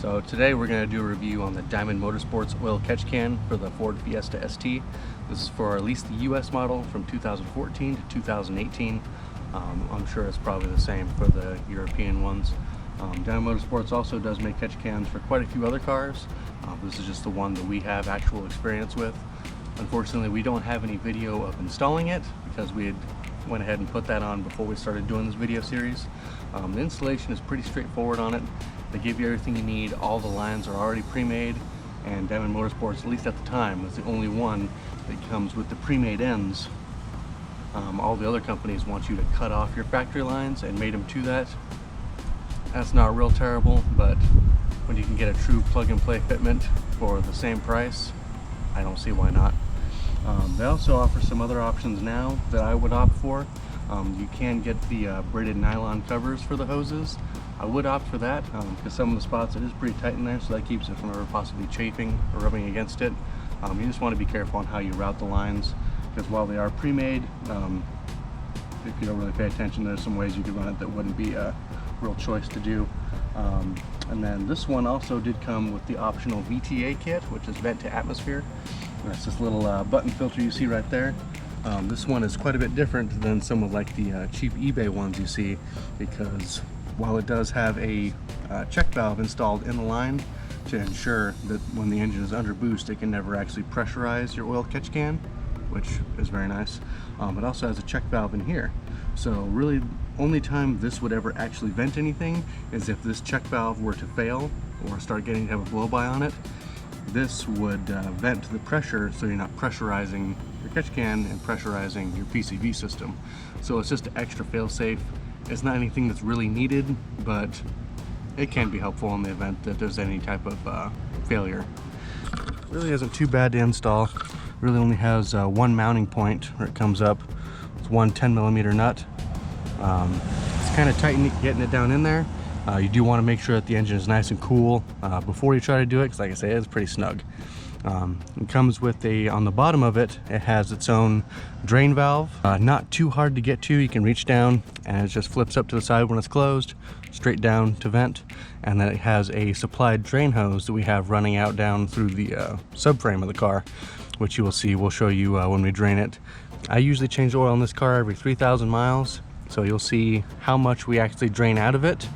So today we're going to do a review on the Damond Motorsports oil catch can for the Ford Fiesta ST. This is for at least the US model from 2014 to 2018. I'm sure it's probably the same for the European ones. Damond Motorsports also does make catch cans for quite a few other cars. This is just the one that we have actual experience with. Unfortunately, we don't have any video of installing it because we had went ahead and put that on before we started doing this video series. The installation is pretty straightforward on it. They give you everything you need. All the lines are already pre-made, and Damond Motorsports, at least at the time, was the only one that comes with the pre-made ends. All the other companies want you to cut off your factory lines and made them to that. That's not real terrible, but when you can get a true plug-and-play fitment for the same price, I don't see why not. They also offer some other options now that I would opt for. You can get the braided nylon covers for the hoses. I would opt for that because some of the spots it is pretty tight in there, so that keeps it from ever possibly chafing or rubbing against it. You just want to be careful on how you route the lines, because while they are pre-made, if you don't really pay attention, there's some ways you could run it that wouldn't be a real choice to do. And then this one also did come with the optional VTA kit, which is vent to atmosphere. That's this little button filter you see right there. This one is quite a bit different than some of like the cheap eBay ones you see, because while it does have a check valve installed in the line to ensure that when the engine is under boost it can never actually pressurize your oil catch can, which is very nice. It also has a check valve in here. So really only time this would ever actually vent anything is if this check valve were to fail or start getting to have a blow-by on it. This would vent the pressure, so you're not pressurizing your catch can and pressurizing your PCV system. So it's just extra fail-safe. It's not anything that's really needed, but it can be helpful in the event that there's any type of failure. Really isn't too bad to install. Really only has one mounting point where it comes up. It's one 10mm nut. It's kind of tight getting it down in there. You do want to make sure that the engine is nice and cool before you try to do it, because like I say, it's pretty snug. It comes with on the bottom of it, it has its own drain valve. Not too hard to get to. You can reach down and it just flips up to the side when it's closed, straight down to vent. And then it has a supplied drain hose that we have running out down through the subframe of the car, which you will see. We'll show you when we drain it. I usually change the oil in this car every 3,000 miles, so you'll see how much we actually drain out of it.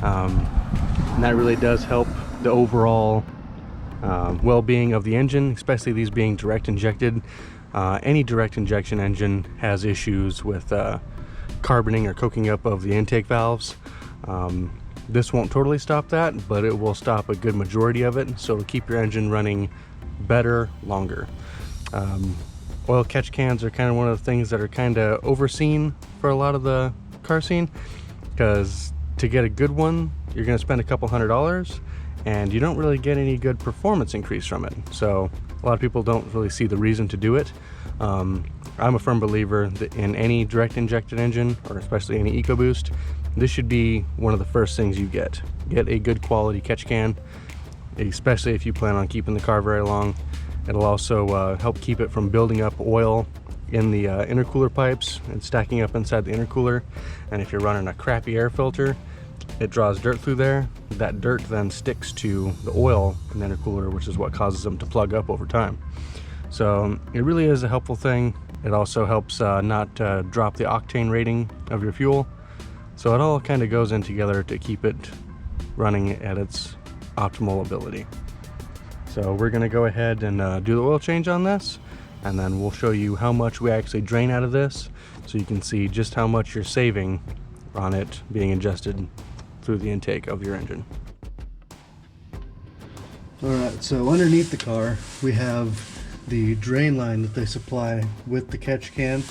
And that really does help the overall well-being of the engine, especially these being direct injected. Any direct injection engine has issues with carboning or coking up of the intake valves. This won't totally stop that, but it will stop a good majority of it, so it'll keep your engine running better longer. Oil catch cans are kind of one of the things that are kind of overseen for a lot of the car scene, because to get a good one you're going to spend a couple $100 and you don't really get any good performance increase from it. So a lot of people don't really see the reason to do it. I'm a firm believer that in any direct injected engine, or especially any EcoBoost, this should be one of the first things you get. Get a good quality catch can, especially if you plan on keeping the car very long. It'll also help keep it from building up oil in the intercooler pipes and stacking up inside the intercooler. And if you're running a crappy air filter, it draws dirt through there. That dirt then sticks to the oil in the intercooler, which is what causes them to plug up over time. So it really is a helpful thing. It also helps not drop the octane rating of your fuel. So it all kind of goes in together to keep it running at its optimal ability. So we're going to go ahead and do the oil change on this, and then we'll show you how much we actually drain out of this, so you can see just how much you're saving on it being ingested through the intake of your engine. Alright, so underneath the car we have the drain line that they supply with the catch can.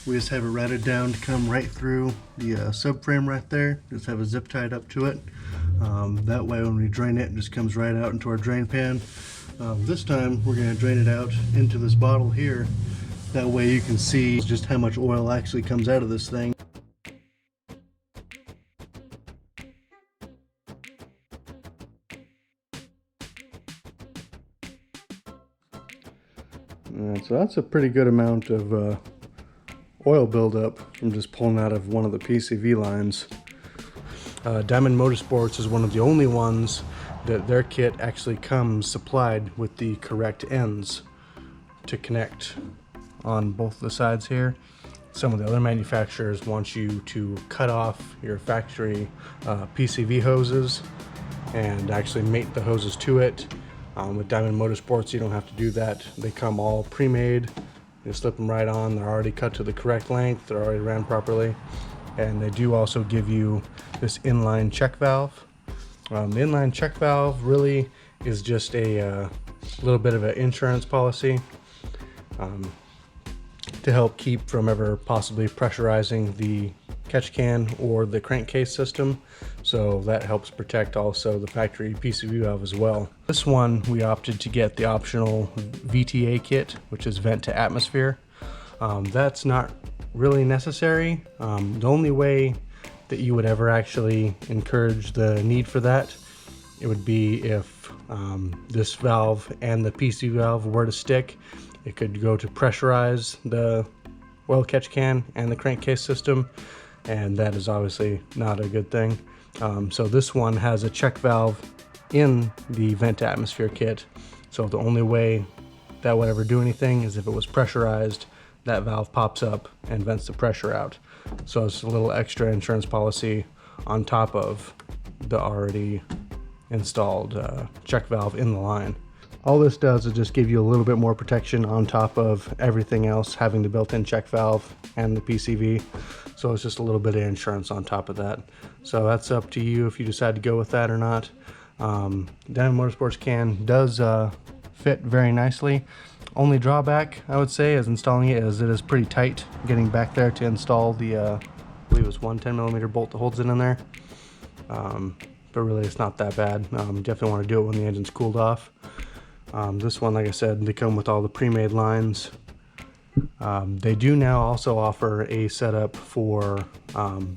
We just have it routed down to come right through the subframe right there. Just have a zip tied up to it. That way when we drain it, it just comes right out into our drain pan. This time we're going to drain it out into this bottle here. That way you can see just how much oil actually comes out of this thing. So that's a pretty good amount of oil buildup from just pulling out of one of the PCV lines. Damond Motorsports is one of the only ones their kit actually comes supplied with the correct ends to connect on both the sides here. Some of the other manufacturers want you to cut off your factory PCV hoses and actually mate the hoses to it. With Damond Motorsports, you don't have to do that. They come all pre-made. You slip them right on. They're already cut to the correct length. They're already ran properly. And they do also give you this inline check valve. The inline check valve really is just a little bit of an insurance policy to help keep from ever possibly pressurizing the catch can or the crankcase system. So that helps protect also the factory PCV valve as well. This one we opted to get the optional VTA kit, which is vent to atmosphere. That's not really necessary. The only way that you would ever actually encourage the need for that, it would be if this valve and the PCV valve were to stick. It could go to pressurize the oil catch can and the crankcase system, and that is obviously not a good thing. So this one has a check valve in the vent to atmosphere kit. So the only way that would ever do anything is if it was pressurized, that valve pops up and vents the pressure out. So it's a little extra insurance policy on top of the already installed check valve in the line. All this does is just give you a little bit more protection on top of everything else, having the built-in check valve and the PCV. So it's just a little bit of insurance on top of that. So that's up to you if you decide to go with that or not. Damond Motorsports can does fit very nicely. Only drawback I would say is installing it is it is pretty tight getting back there to install the I believe it's one 10mm bolt that holds it in there. But really it's not that bad. Definitely want to do it when the engine's cooled off. This one, like I said, they come with all the pre-made lines. They do now also offer a setup for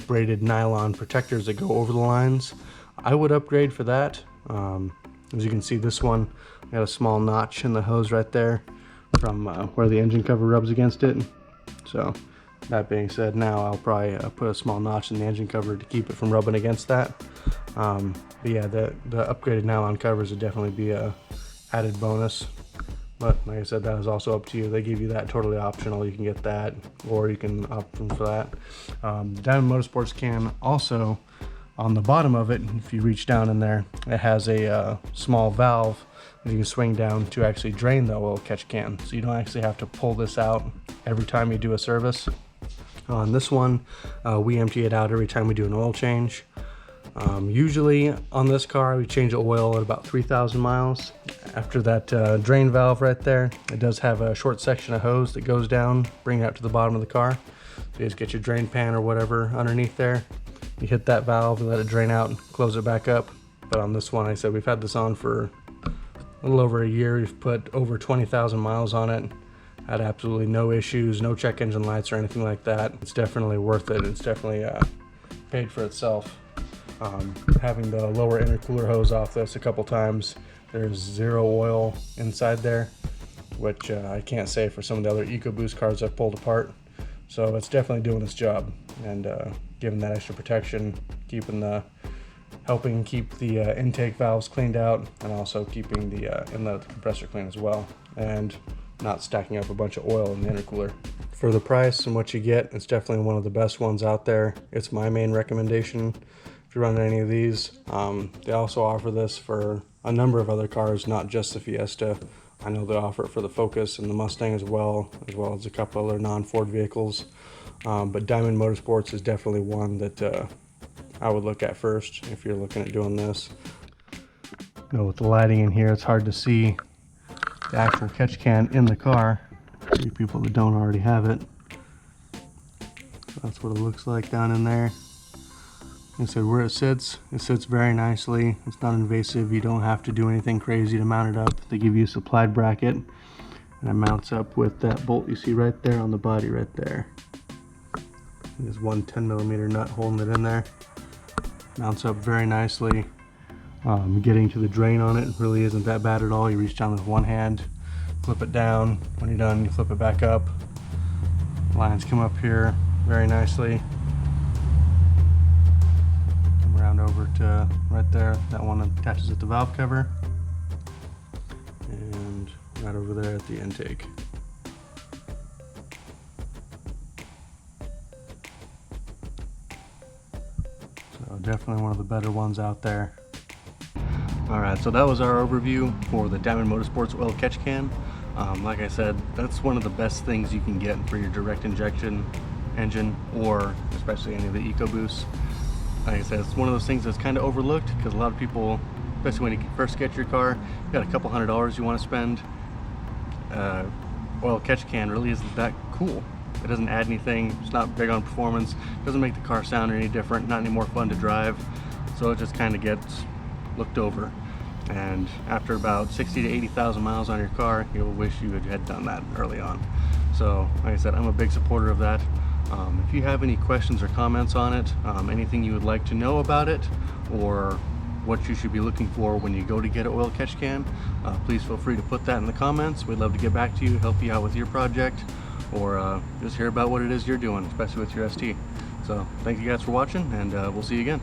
braided nylon protectors that go over the lines. I would upgrade for that. As you can see, this one got a small notch in the hose right there from where the engine cover rubs against it. So that being said, now I'll probably put a small notch in the engine cover to keep it from rubbing against that. But yeah, the upgraded nylon covers would definitely be a added bonus, but like I said, that is also up to you. They give you that totally optional. You can get that, or you can opt for that. Damond Motorsports can also, on the bottom of it, if you reach down in there, it has a small valve that you can swing down to actually drain the oil catch can, so you don't actually have to pull this out every time you do a service. On this one, we empty it out every time we do an oil change. Usually on this car we change the oil at about 3,000 miles. After that drain valve right there, it does have a short section of hose that goes down, bring it out to the bottom of the car. So you just get your drain pan or whatever underneath there. You hit that valve and let it drain out and close it back up. But on this one, like I said, we've had this on for a little over a year. We've put over 20,000 miles on it. Had absolutely no issues, no check engine lights or anything like that. It's definitely worth it. It's definitely paid for itself. Having the lower intercooler hose off this a couple times, there's zero oil inside there, which I can't say for some of the other EcoBoost cars I've pulled apart. So it's definitely doing its job and giving that extra protection, helping keep the intake valves cleaned out, and also keeping the inlet of the compressor clean as well, and not stacking up a bunch of oil in the intercooler. For the price and what you get, it's definitely one of the best ones out there. It's my main recommendation if you're running any of these. They also offer this for a number of other cars, not just the Fiesta. I know they offer it for the Focus and the Mustang as well as a couple other non-Ford vehicles. But Damond Motorsports is definitely one that I would look at first if you're looking at doing this. You know, with the lighting in here, it's hard to see the actual catch can in the car for you people that don't already have it. That's what it looks like down in there. Like I said, where it sits very nicely. It's not invasive. You don't have to do anything crazy to mount it up. They give you a supplied bracket, and it mounts up with that bolt you see right there on the body right there. There's one 10mm nut holding it in there. Mounts up very nicely. Getting to the drain on it really isn't that bad at all. You reach down with one hand, flip it down. When you're done, you flip it back up. Lines come up here very nicely. Come around over over to right there. That one attaches at the valve cover, and right over there at the intake. So definitely one of the better ones out there. Alright, so that was our overview for the Damond Motorsports oil catch can. Like I said, that's one of the best things you can get for your direct injection engine, or especially any of the EcoBoosts. Like I said, it's one of those things that's kind of overlooked because a lot of people, especially when you first get your car, you got a couple $100s you want to spend. Oil catch can really isn't that cool. It doesn't add anything. It's not big on performance. It doesn't make the car sound any different. Not any more fun to drive. So it just kind of gets looked over. And after about 60 to 80,000 miles on your car, you'll wish you had done that early on. So like I said, I'm a big supporter of that. If you have any questions or comments on it, anything you would like to know about it, or what you should be looking for when you go to get an oil catch can, please feel free to put that in the comments. We'd love to get back to you, help you out with your project, or just hear about what it is you're doing, especially with your ST. So thank you guys for watching, and we'll see you again.